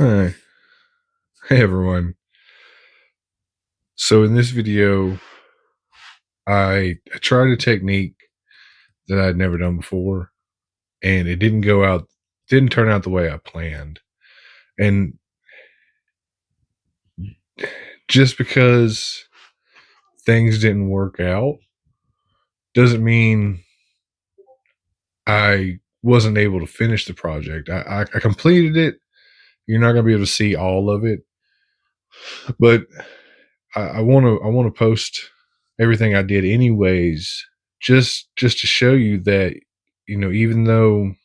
Hi. Hey everyone. So in this video, I tried a technique that I'd never done before, and it didn't turn out the way I planned. And just because things didn't work out doesn't mean I wasn't able to finish the project. I completed it. You're not gonna be able to see all of it, but I wanna post everything I did anyways, just to show you that, even though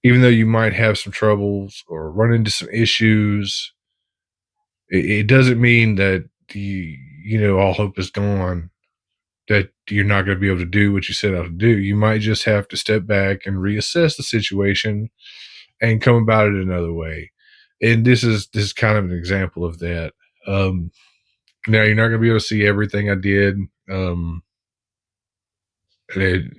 you might have some troubles or run into some issues, it doesn't mean that all hope is gone, that you're not going to be able to do what you set out to do. You might just have to step back and reassess the situation and come about it another way. And this is kind of an example of that. Um, Now you're not going to be able to see everything I did. It,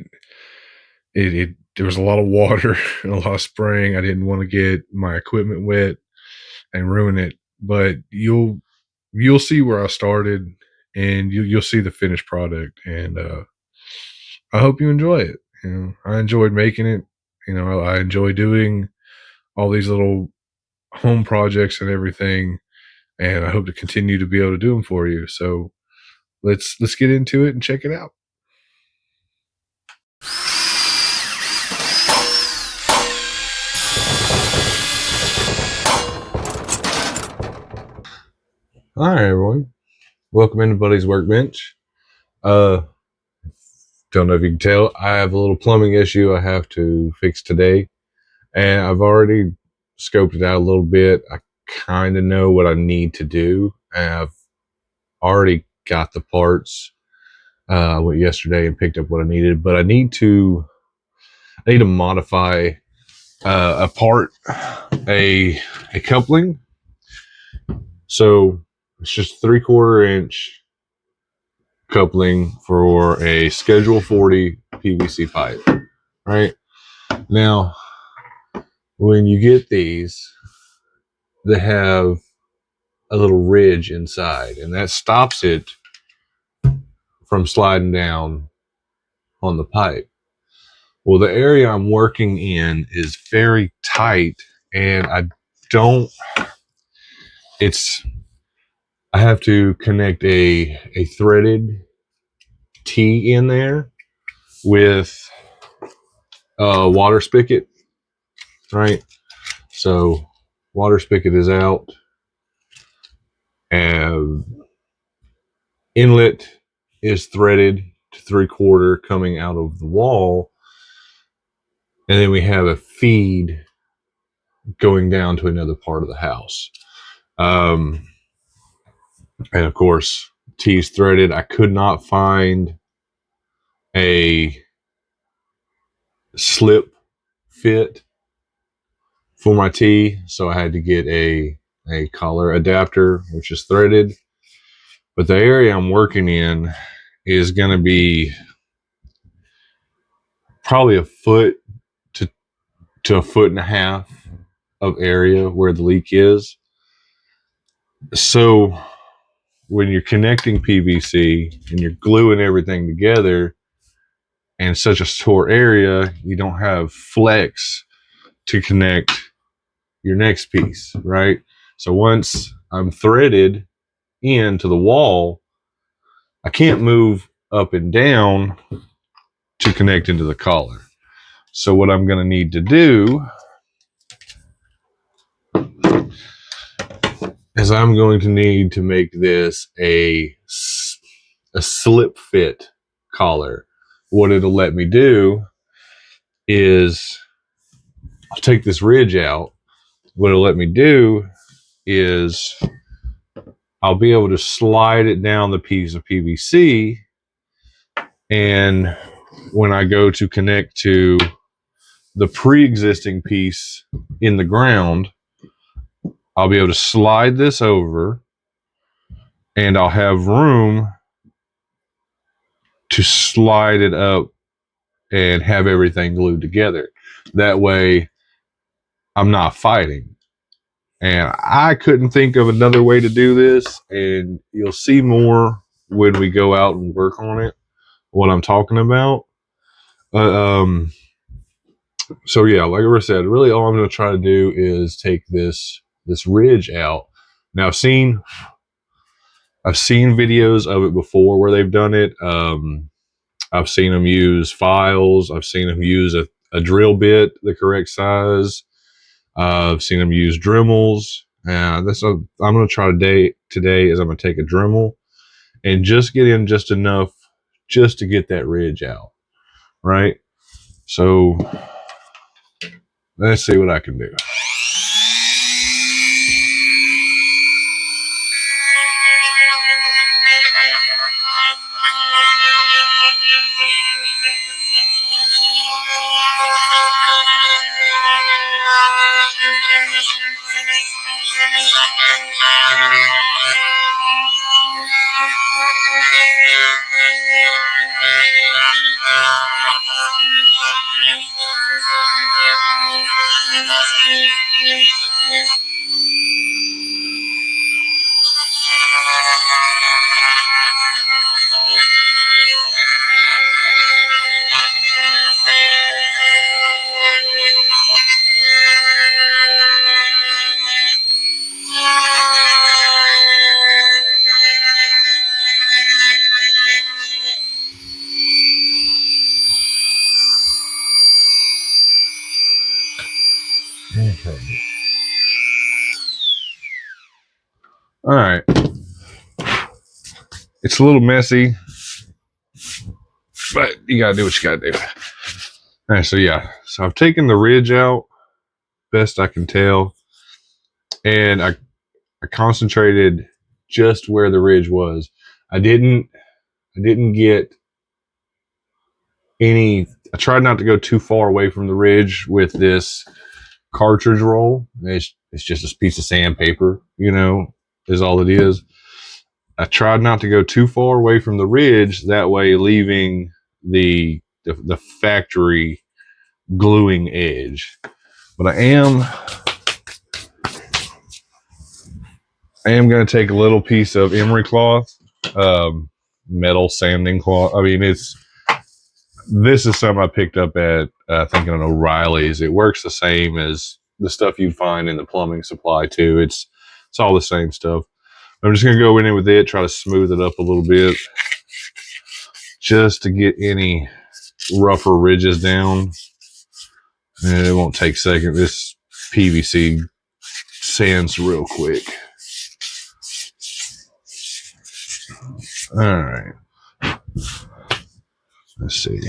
it there was a lot of water and a lot of spraying. I didn't want to get my equipment wet and ruin it, but you'll see where I started, and you'll see the finished product, and I hope you enjoy it. I enjoyed making it. I enjoy doing all these little home projects and everything, and I hope to continue to be able to do them for you. So let's get into it and check it out. All right, everyone. Welcome into Buddy's Workbench. Uh, don't know if you can tell, I have a little plumbing issue I have to fix today, and I've already scoped it out a little bit. I kind of know what I need to do, and I've already got the parts. I went yesterday and picked up what I needed, but I need to modify a part, a coupling. So it's just 3/4 inch coupling for a Schedule 40 PVC pipe. Right now, when you get these, they have a little ridge inside, and that stops it from sliding down on the pipe. Well, the area I'm working in is very tight, and I have to connect a threaded T in there with a water spigot, right? So water spigot is out, and inlet is threaded to 3/4 coming out of the wall, and then we have a feed going down to another part of the house. And of course, T's threaded. I could not find a slip fit for my T, so I had to get a collar adapter, which is threaded. But the area I'm working in is going to be probably a foot to a foot and a half of area where the leak is. So when you're connecting PVC and you're gluing everything together in such a short area, you don't have flex to connect your next piece, right? So once I'm threaded into the wall, I can't move up and down to connect into the collar. So what I'm going to need to do is I'm going to need to make this a slip fit collar. What it'll let me do is I'll take this ridge out. What it'll let me do is I'll be able to slide it down the piece of PVC, and when I go to connect to the pre-existing piece in the ground, I'll be able to slide this over, and I'll have room to slide it up and have everything glued together. That way I'm not fighting. And I couldn't think of another way to do this. And you'll see more when we go out and work on it, what I'm talking about. So yeah, like I said, really all I'm going to try to do is take this ridge out. Now I've seen videos of it before where they've done it. I've seen them use files. I've seen them use a drill bit, the correct size. I've seen them use Dremels. And I'm going to try today is I'm going to take a Dremel and just get in just enough just to get that ridge out. Right. So let's see what I can do. Okay. All right. It's a little messy, but you gotta do what you gotta do. All right, so yeah. So I've taken the ridge out best I can tell, and I concentrated just where the ridge was. I didn't get any. I tried not to go too far away from the ridge with this cartridge roll. It's just a piece of sandpaper, is all it is. I tried not to go too far away from the ridge, that way leaving the factory gluing edge. But I am going to take a little piece of emery cloth, metal sanding cloth. I mean, this is something I picked up at I think an O'Reilly's. It works the same as the stuff you'd find in the plumbing supply too. It's all the same stuff. I'm just going to go in with it, try to smooth it up a little bit just to get any rougher ridges down. And it won't take a second. This PVC sands real quick. All right. Let's see.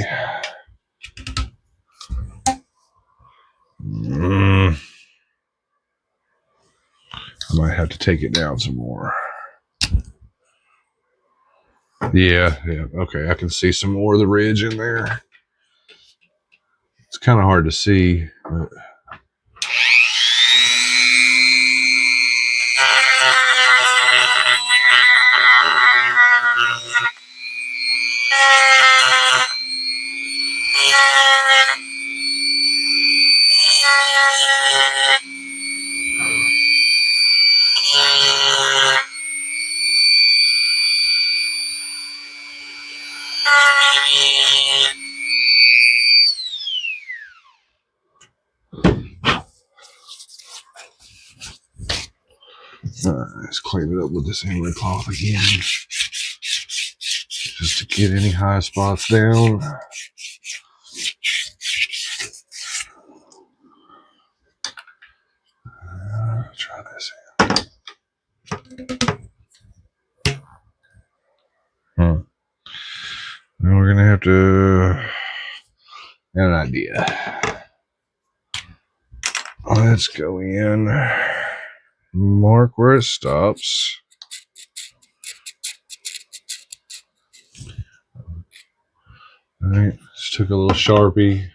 I might have to take it down some more. Yeah. Okay, I can see some more of the ridge in there. It's kind of hard to see, but let's clean it up with this emery cloth again, just to get any high spots down. Try this here. Now we're gonna have to get an idea. Let's go in, mark where it stops. All right, just took a little Sharpie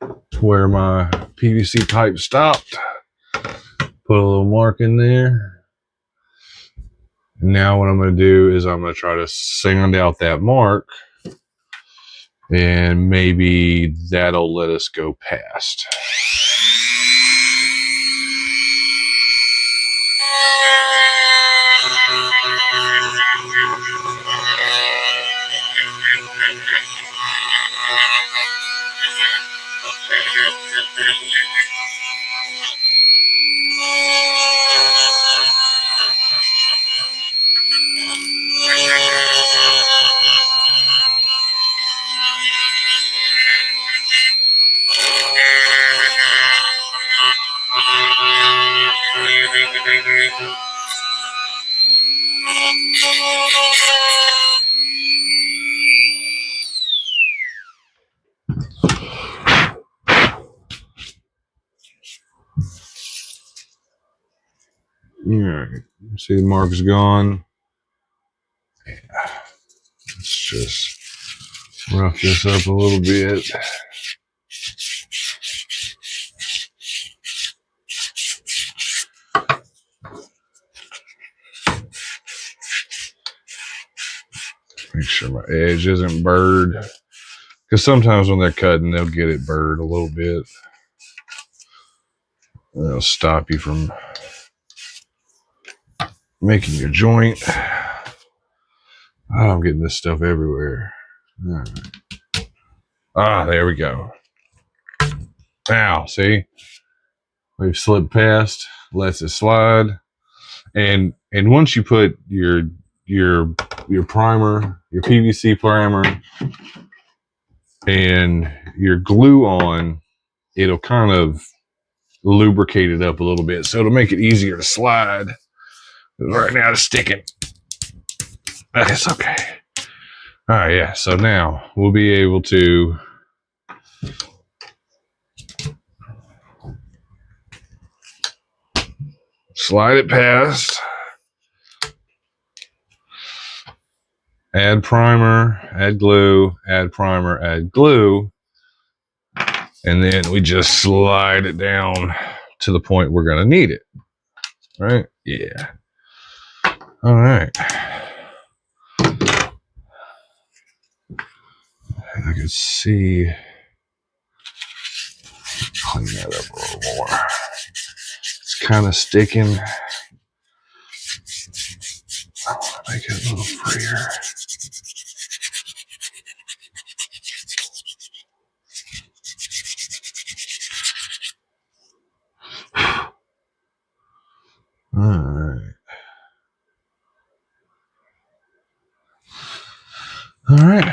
to where my PVC pipe stopped. Put a little mark in there. Now what I'm going to do is I'm going to try to sand out that mark, and maybe that'll let us go past. Alright, see the mark's gone. Let's just rough this up a little bit. Make sure my edge isn't burred. Because sometimes when they're cutting, they'll get it burred a little bit. That'll stop you from making your joint. Oh, I'm getting this stuff everywhere. All right. Ah, there we go. Now, see? We've slipped past, lets it slide. And once you put your primer, your PVC primer, and your glue on, it'll kind of lubricate it up a little bit. So it'll make it easier to slide. Right now it's sticking. That's okay. All right, yeah. So now we'll be able to slide it past, add primer, add glue, add primer, add glue, and then we just slide it down to the point we're going to need it. Right? Yeah. All right. I can see. Clean that up a little more. It's kind of sticking. I want to make it a little freer. All right. All right.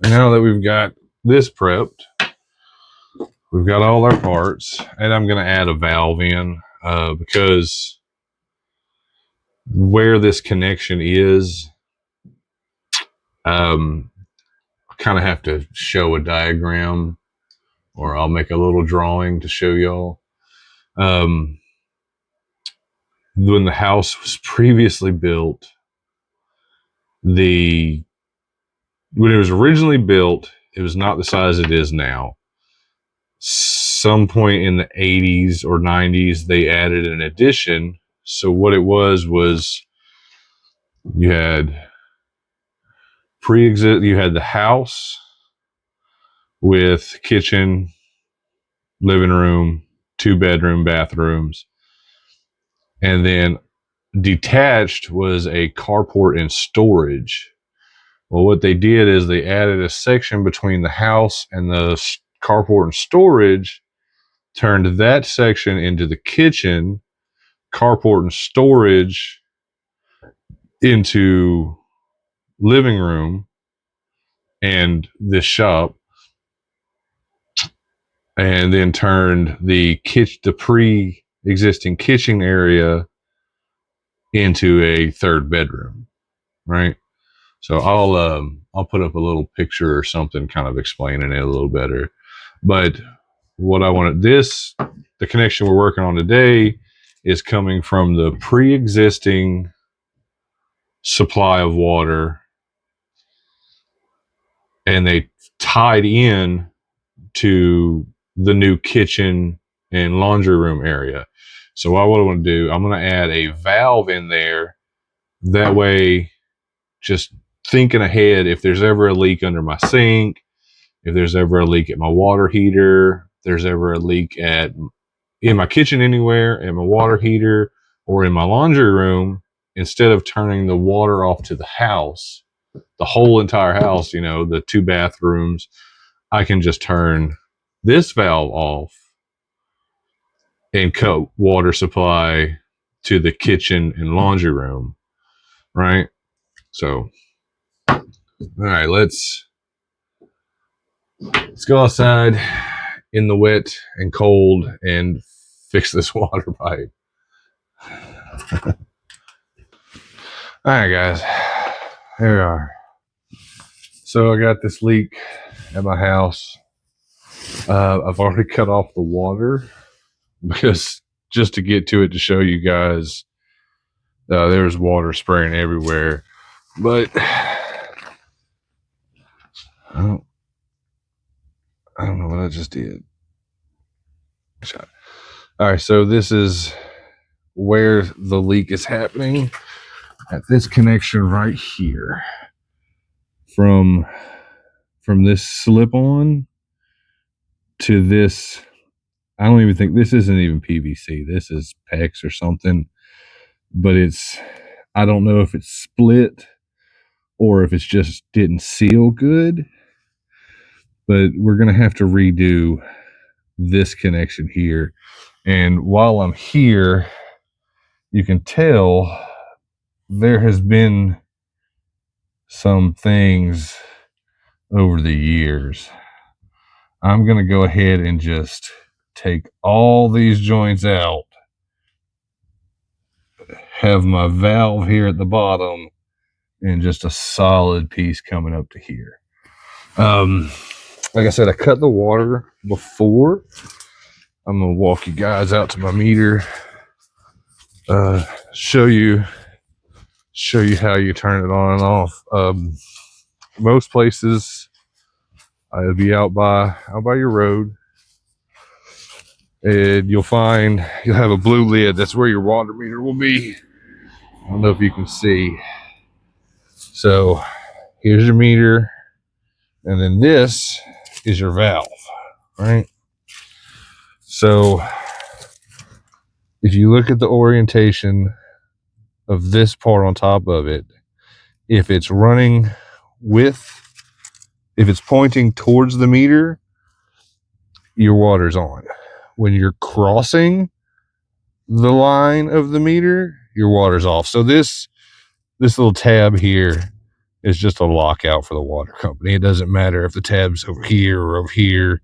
Now that we've got this prepped, we've got all our parts, and I'm going to add a valve in because where this connection is, I kind of have to show a diagram, or I'll make a little drawing to show y'all. When the house was previously built, when it was originally built, it was not the size it is now. Some point in the 80s or 90s, they added an addition. So what it was you had you had the house with kitchen, living room, 2-bedroom bathrooms, and then detached was a carport and storage. Well, what they did is they added a section between the house and the carport and storage, turned that section into the kitchen, carport and storage into living room and this shop, and then turned the pre-existing kitchen area into a 3rd bedroom, right? So I'll put up a little picture or something kind of explaining it a little better. But what I wanted, the connection we're working on today is coming from the pre-existing supply of water, and they tied in to the new kitchen and laundry room area. So what I want to do, I'm going to add a valve in there. That way, just thinking ahead, if there's ever a leak under my sink, if there's ever a leak at my water heater, if there's ever a leak in my kitchen anywhere, in my water heater, or in my laundry room, instead of turning the water off to the house, the whole entire house, the 2 bathrooms, I can just turn this valve off and cut water supply to the kitchen and laundry room, right? So, all right, let's go outside in the wet and cold and fix this water pipe. All right, guys, here we are. So I got this leak at my house. I've already cut off the water because just to get to it to show you guys, there's water spraying everywhere. But I don't know what I just did. All right, so this is where the leak is happening at this connection right here. From this slip on to this, I don't even think this isn't even PVC. This is PEX or something, but I don't know if it's split or if it's just didn't seal good, but we're going to have to redo this connection here. And while I'm here, you can tell there has been some things over the years. I'm going to go ahead and just take all these joints out, have my valve here at the bottom, and just a solid piece coming up to here. Like I said, I cut the water before. I'm going to walk you guys out to my meter, show you how you turn it on and off. Most places, I'll be out by your road, and you'll have a blue lid. That's where your water meter will be. I don't know if you can see. So here's your meter, and then this is your valve, right? So if you look at the orientation of this part on top of it, if it's pointing towards the meter, your water's on. When you're crossing the line of the meter, your water's off. So this little tab here is just a lockout for the water company. It doesn't matter if the tab's over here or over here,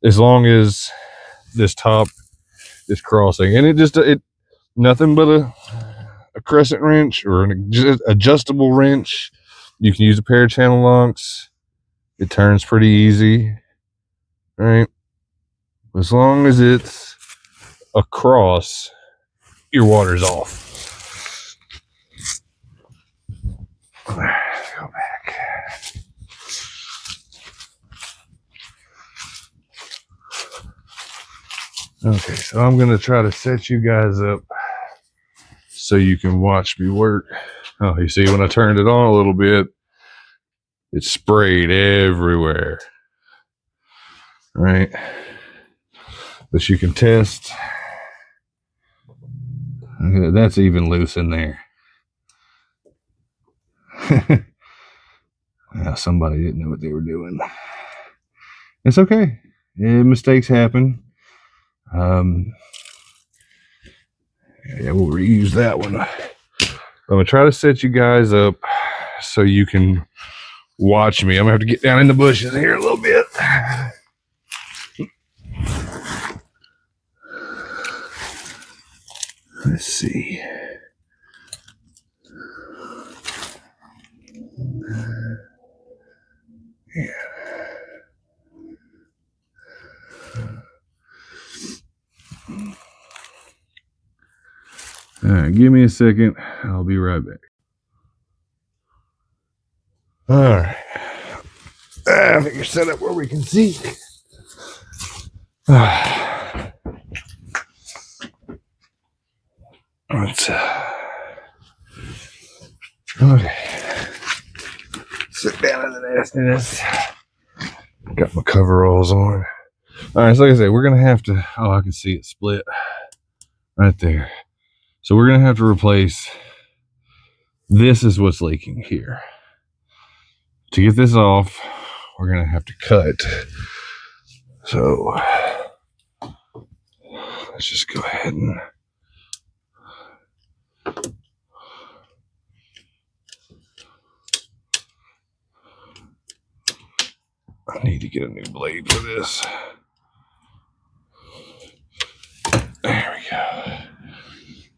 as long as this top is crossing. And it nothing but a crescent wrench or an adjustable wrench. You can use a pair of channel locks. It turns pretty easy, right? As long as it's across, your water's off. Go back. Okay, so I'm going to try to set you guys up so you can watch me work. Oh, you see when I turned it on a little bit, it sprayed everywhere, right? But you can test. That's even loose in there. Yeah, somebody didn't know what they were doing. It's okay. Yeah, mistakes happen. Yeah, we'll reuse that one. I'm gonna try to set you guys up so you can watch me. I'm gonna have to get down in the bushes here a little bit. Let's see. Yeah. All right, give me a second. I'll be right back. All right. I think you're set up where we can see. Let's okay. Sit down in the nastiness. Got my coveralls on. All right, so like I said, we're gonna have to. Oh, I can see it split right there. So we're gonna have to replace. This is what's leaking here. To get this off, we're gonna have to cut. So let's just go ahead and. I need to get a new blade for this. There we go.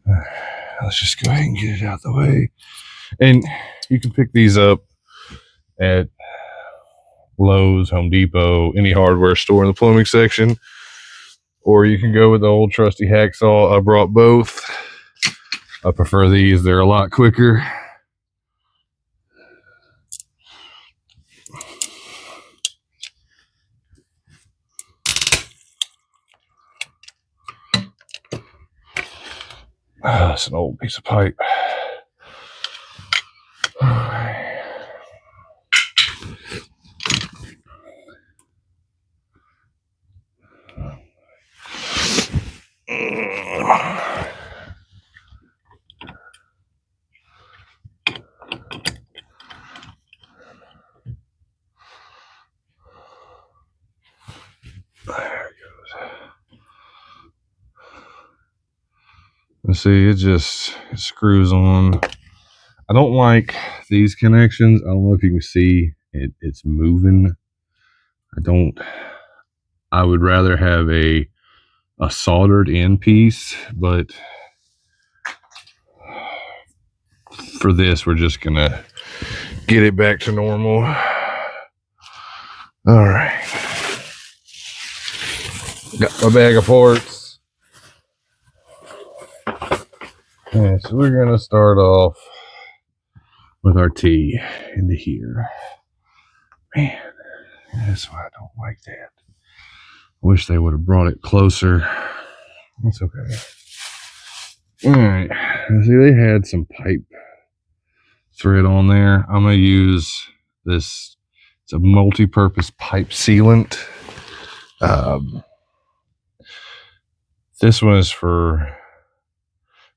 All right. let's just go ahead and get it out the way. And you can pick these up at Lowe's, Home Depot, any hardware store in the plumbing section, or you can go with the old trusty hacksaw. I brought both. I prefer these. They're a lot quicker. That's an old piece of pipe. There it goes. And see, it screws on. I don't like these connections. I don't know if you can see it's moving. I would rather have a soldered in piece, but for this, we're just gonna get it back to normal. All right. Got my bag of parts. Okay, so we're gonna start off with our T into here. Man, that's why I don't like that. I wish they would have brought it closer. That's okay. All right. See, they had some pipe thread on there. I'm gonna use this. It's a multi-purpose pipe sealant. This one is for.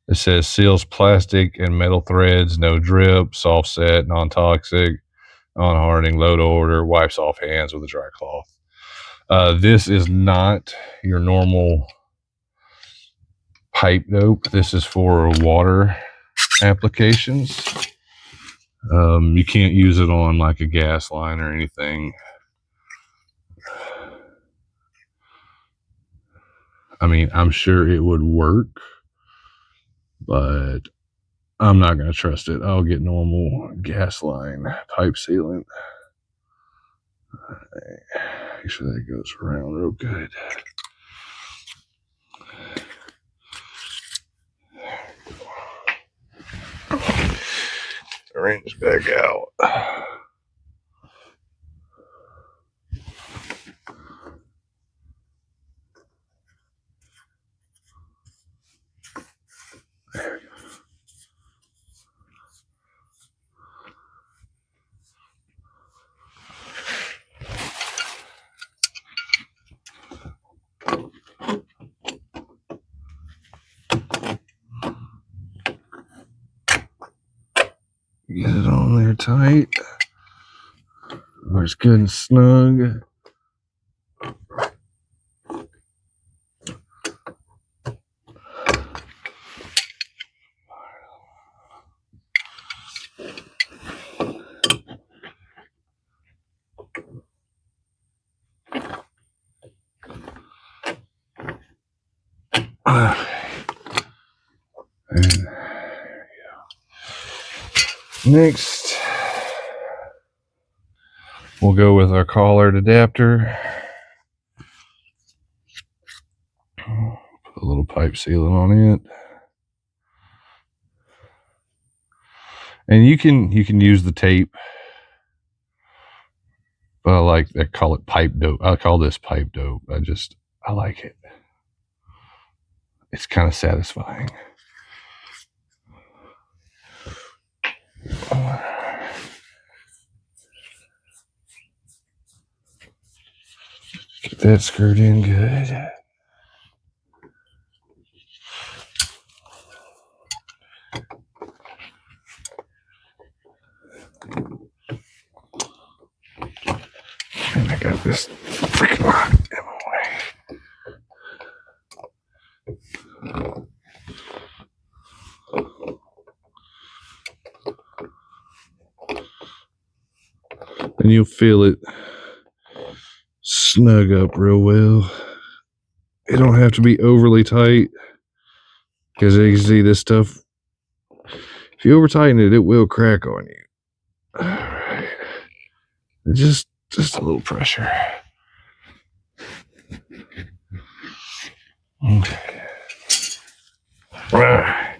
It says seals plastic and metal threads, no drip, soft set, non-toxic, non-hardening, low to order, wipes off hands with a dry cloth. This is not your normal pipe dope. This is for water applications. You can't use it on like a gas line or anything. I mean, I'm sure it would work, but I'm not going to trust it. I'll get normal gas line pipe sealant. Make sure that goes around real good. Wrench back out. There we go. Get it on there tight. Where it's good and snug. And there we go. Next, we'll go with our collared adapter. Put a little pipe sealant on it. And you can use the tape. But I call it pipe dope. I call this pipe dope. I like it. It's kind of satisfying. Get that screwed in good. And I got this freaking rock in my way. And you'll feel it snug up real well. It don't have to be overly tight because you can see this stuff If you over tighten it, it will crack on you. All right. Just a little pressure. Okay. All right.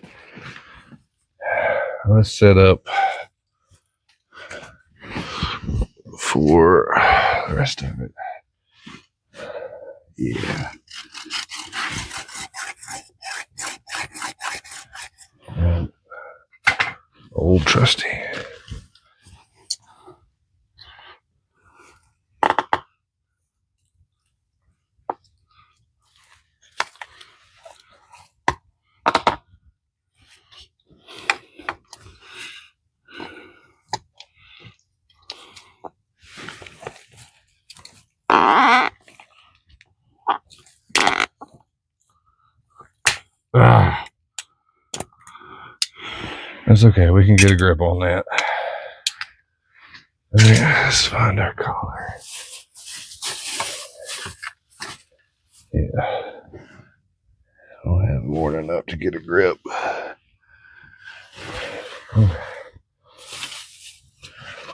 Let's set up for the rest of it. Yeah. And old trusty. That's okay. We can get a grip on that. Let's find our collar. Yeah. I don't have more than enough to get a grip.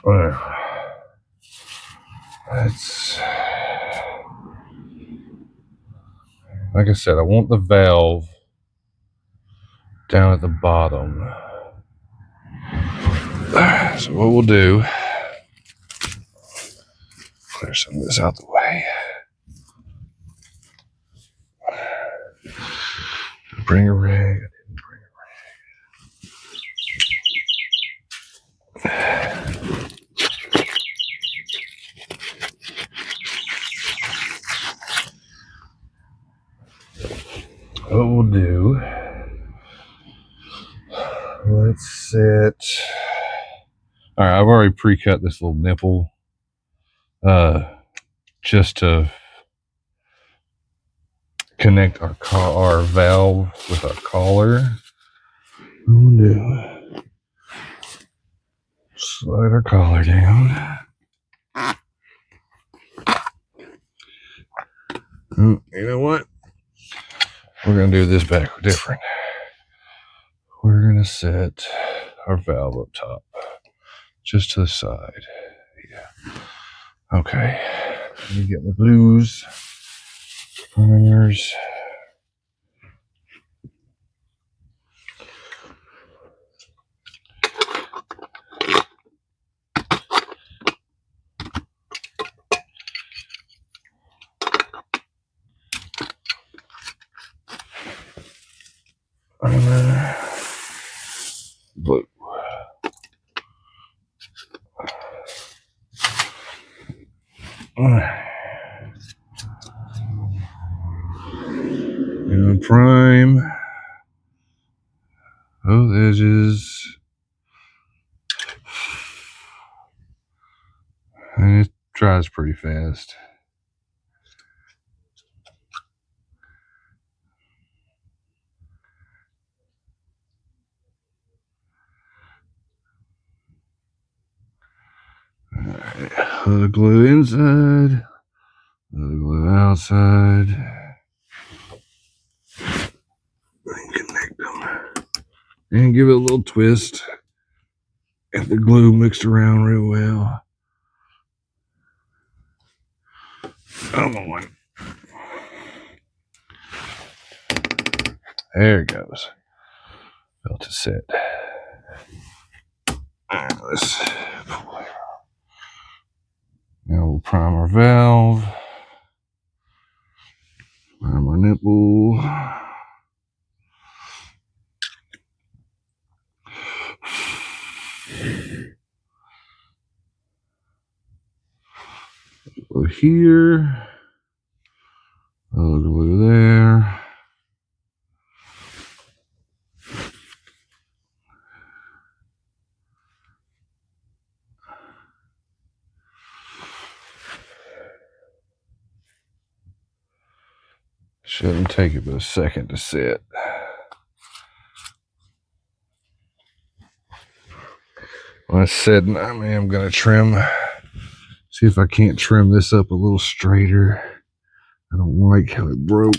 Well, that's, like I said, I want the valve down at the bottom. So what we'll do, clear some of this out the way. Bring a rag. I didn't bring a rag. What we'll do, let's set. All right, I've already pre-cut this little nipple, just to connect our valve with our collar. We'll do. Slide our collar down. You know what? We're going to do this back different. We're going to set our valve up top, just to the side. Yeah. Okay. Let me get my glues, primers. Blue. And prime those edges, and it dries pretty fast. Alright, a little glue inside, a little glue outside. And connect them. And give it a little twist. Get the glue mixed around real well. Come on. There it goes. Felt it set. Alright, let's pull it. Now we'll prime our valve. Prime our nipple. Glue here. A little glue there. Shouldn't take it but a second to set. When it's setting, I am going to trim. See if I can't trim this up a little straighter. I don't like how it broke.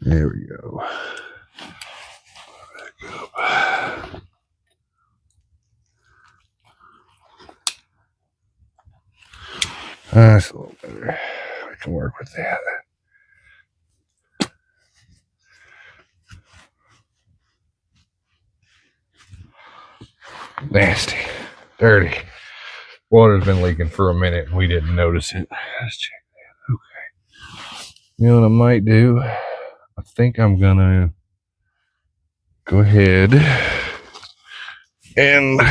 There we go. Back up. That's a little better. I can work with that. Nasty. Dirty. Water's been leaking for a minute and we didn't notice it. Let's check that. Okay. You know what I might do? I think I'm gonna go ahead and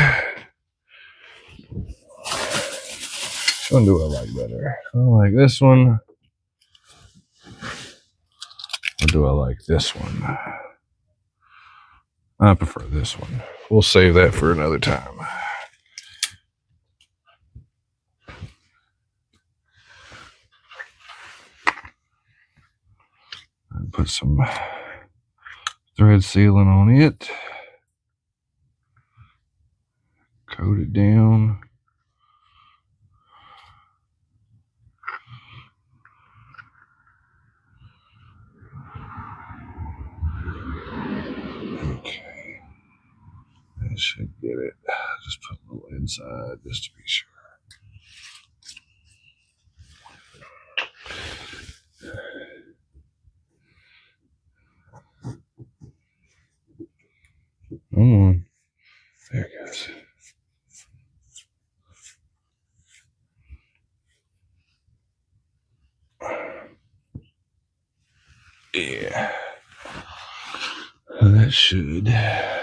which one do I like better? I like this one. Or do I like this one? I prefer this one. We'll save that for another time. Put some thread sealant on it. Coat it down. Okay. That should get it. Just put a little inside just to be sure. Come on. There it goes. Yeah. That should. Okay.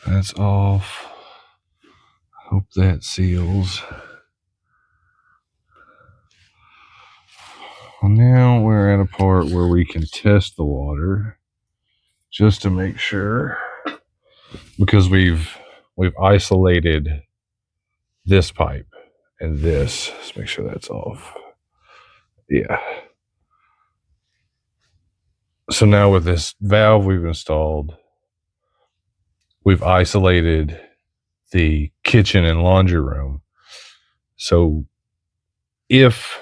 That's off. Hope that seals. Well, now we're at a part where we can test the water just to make sure, because we've isolated this pipe and this. Let's make sure that's off. Yeah. So now with this valve we've installed, we've isolated the kitchen and laundry room. So if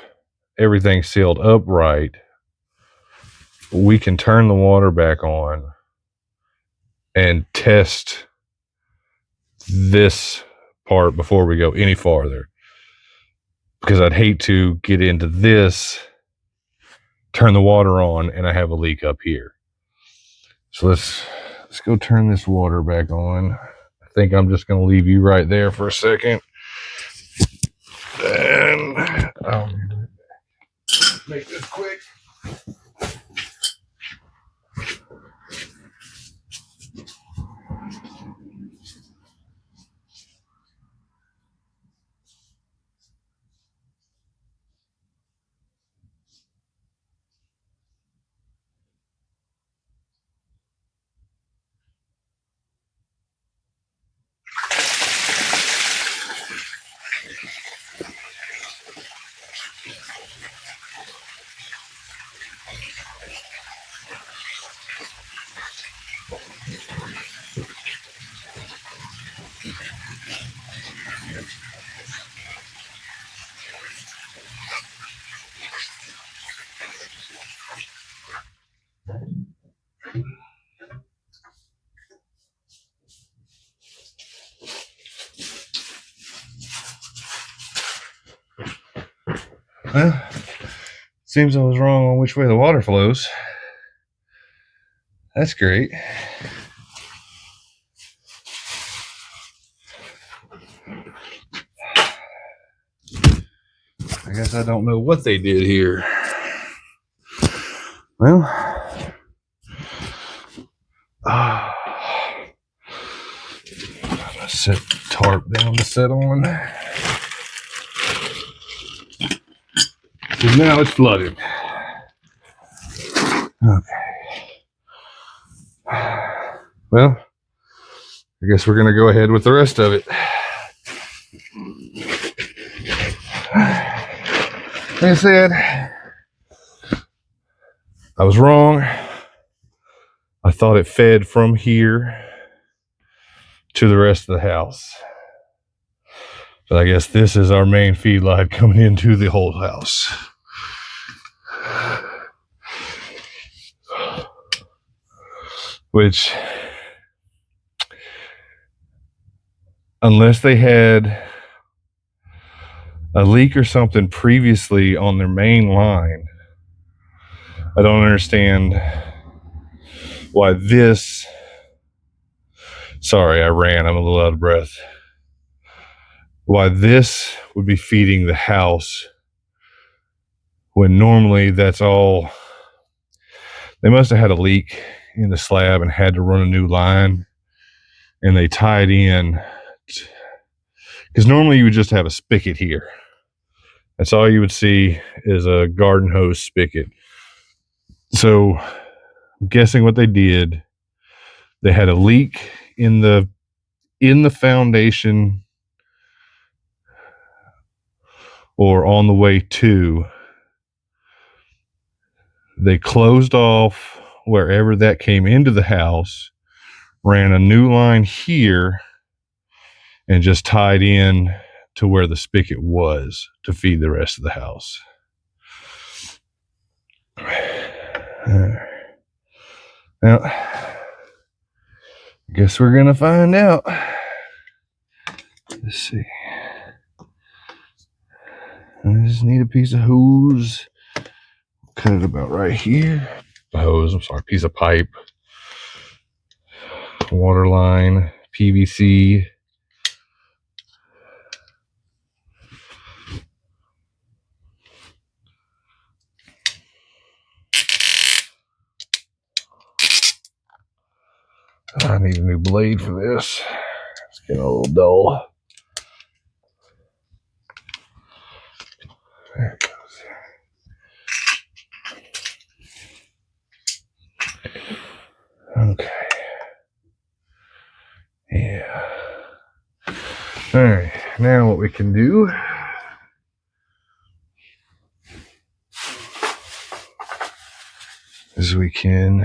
everything's sealed up right, we can turn the water back on and test this part before we go any farther. Because I'd hate to get into this, turn the water on, and I have a leak up here. So let's go turn this water back on. I think I'm just going to leave you right there for a second. And I'll make this quick. Well, seems I was wrong on which way the water flows. That's great. I guess I don't know what they did here. Well, I'm gonna set the tarp down to set on. Because now it's flooded. Okay. Well, I guess we're gonna go ahead with the rest of it. Like I said, I was wrong. I thought it fed from here. to the rest of the house. But I guess this is our main feed line coming into the whole house. Which, unless they had a leak or something previously on their main line, I don't understand why this. Sorry, I ran. I'm a little out of breath. Why this would be feeding the house when normally that's all. They must have had a leak in the slab and had to run a new line, and they tied in, because normally you would just have a spigot here. That's all you would see is a garden hose spigot. So I'm guessing what they did, they had a leak in the foundation or on the way to. They closed off wherever that came into the house, ran a new line here, and just tied in to where the spigot was to feed the rest of the house. Now, I guess we're gonna find out. Let's see. I just need a piece of hose. Cut it about right here. Piece of pipe. Waterline, PVC. I need a new blade for this. It's getting a little dull. There it goes. Okay. Yeah. All right. Now what we can do is we can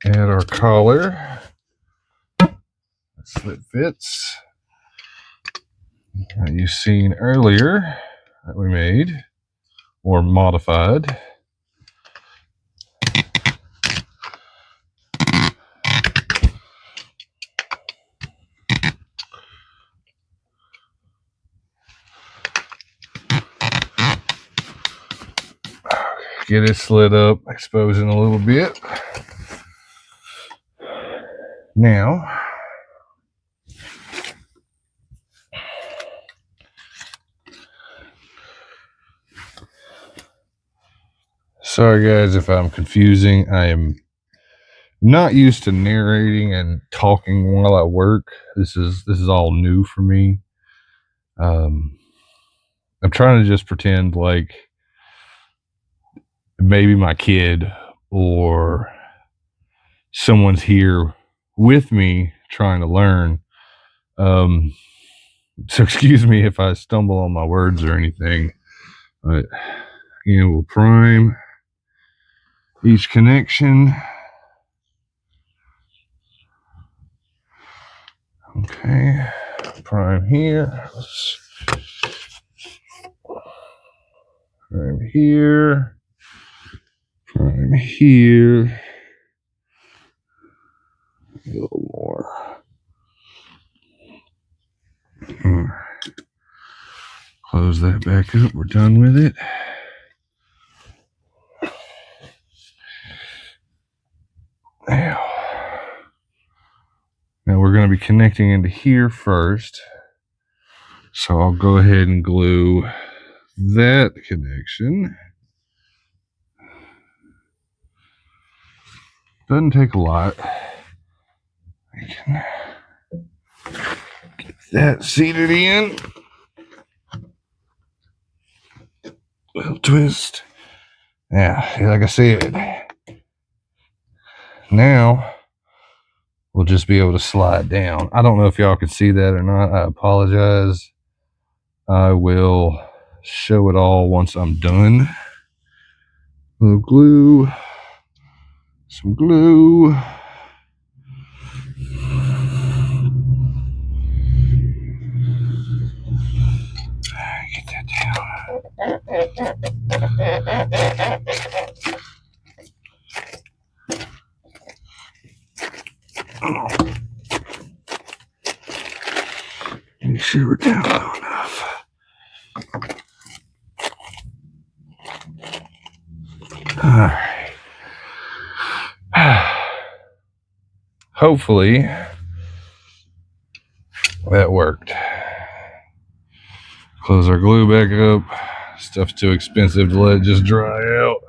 add our collar. Slip fits that you've seen earlier that we made or modified. Get it slid up, exposing a little bit. Now, sorry guys if I'm confusing. I am not used to narrating and talking while I work. This is all new for me. I'm trying to just pretend like maybe my kid or someone's here with me trying to learn. So excuse me if I stumble on my words or anything. But we'll prime each connection. Okay, prime here. Prime here. Prime here. A little more. Close that back up. We're done with it. Now we're going to be connecting into here first. So I'll go ahead and glue that connection. Doesn't take a lot. I can get that seated in. Little twist. Yeah, like I said. Now we'll just be able to slide down. I don't know if y'all can see that or not. I apologize. I will show it all once I'm done. A little glue. Some glue. Make sure we're down low enough. All right. Hopefully that worked. Close our glue back up. Stuff's too expensive to let it just dry out.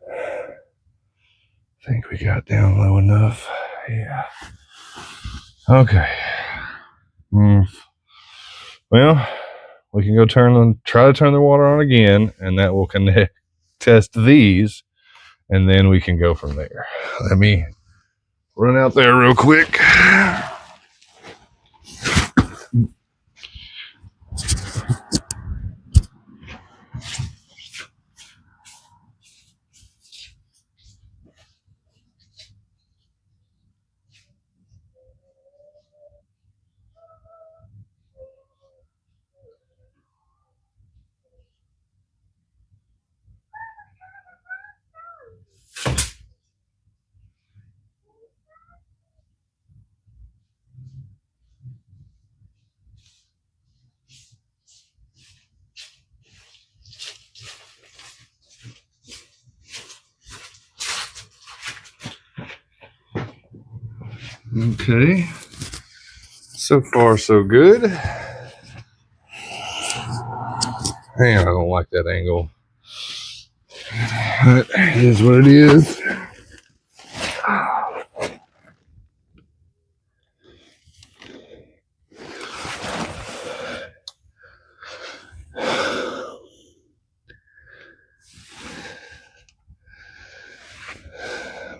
I think we got down low enough. Yeah. Okay. Well, we can go try to turn the water on again, and that will test these, and then we can go from there. Let me run out there real quick. Okay. So far, so good. Man, I don't like that angle. But it is what it is.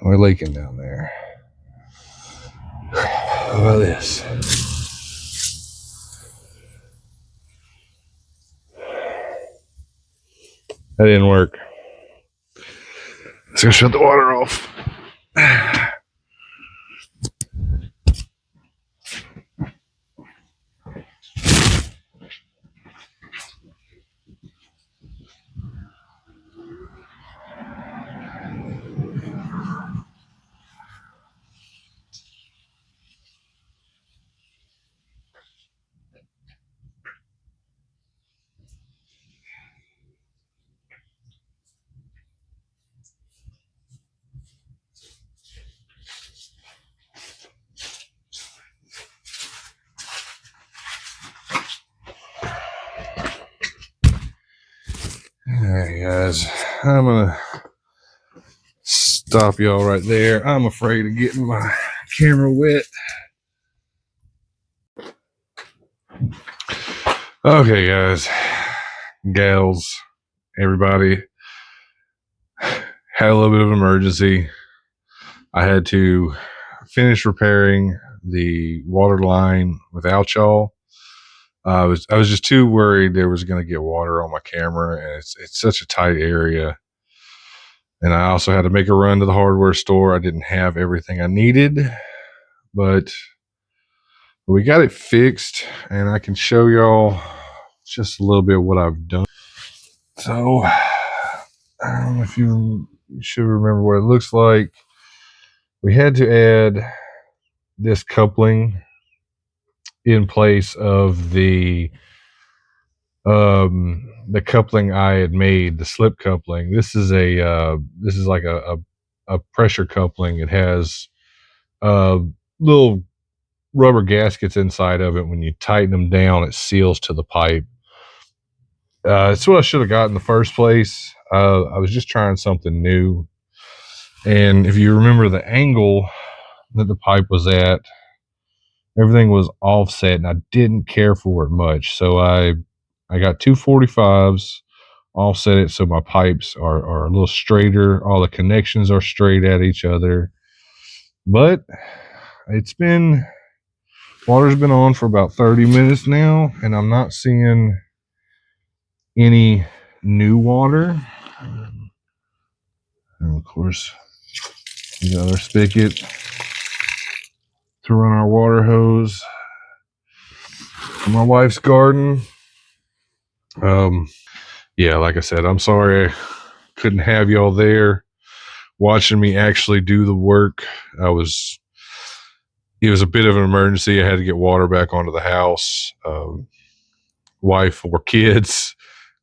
We're leaking down there. How about this? That didn't work. Let's go shut the water off. Alright, guys. I'm gonna stop y'all right there. I'm afraid of getting my camera wet. Okay, guys, gals, everybody, had a little bit of an emergency. I had to finish repairing the water line without y'all. I was just too worried there was going to get water on my camera, and it's such a tight area. And I also had to make a run to the hardware store. I didn't have everything I needed, but we got it fixed, and I can show y'all just a little bit what I've done. So I don't know if you should remember what it looks like. We had to add this coupling in place of the coupling I had made, the slip coupling. This is like a pressure coupling. It has little rubber gaskets inside of it. When you tighten them down, it seals to the pipe. It's what I should have got in the first place. I was just trying something new, and if you remember the angle that the pipe was at, everything was offset, and I didn't care for it much. So I got two 45s, offset it so my pipes are a little straighter. All the connections are straight at each other. But water's been on for about 30 minutes now, and I'm not seeing any new water. And of course, we got our spigot to run our water hose. my wife's garden. Yeah, like I said, I'm sorry I couldn't have y'all there watching me actually do the work. It was a bit of an emergency. I had to get water back onto the house. Wife, 4 kids,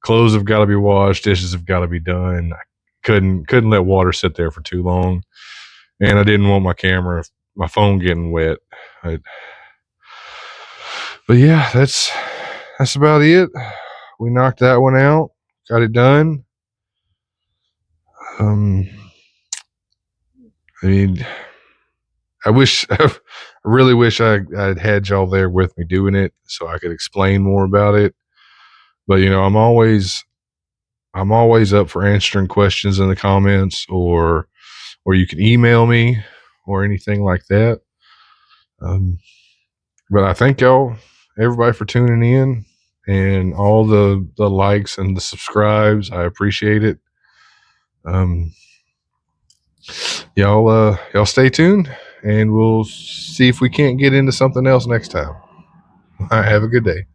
clothes have got to be washed, dishes have got to be done. I couldn't let water sit there for too long, and I didn't want my phone getting wet. But yeah, that's about it. We knocked that one out, got it done. I mean, I really wish I'd had y'all there with me doing it so I could explain more about it. But I'm always up for answering questions in the comments, or you can email me or anything like that. But I thank everybody for tuning in, and all the likes and the subscribes. I appreciate it. Y'all stay tuned, and we'll see if we can't get into something else next time. All right, have a good day.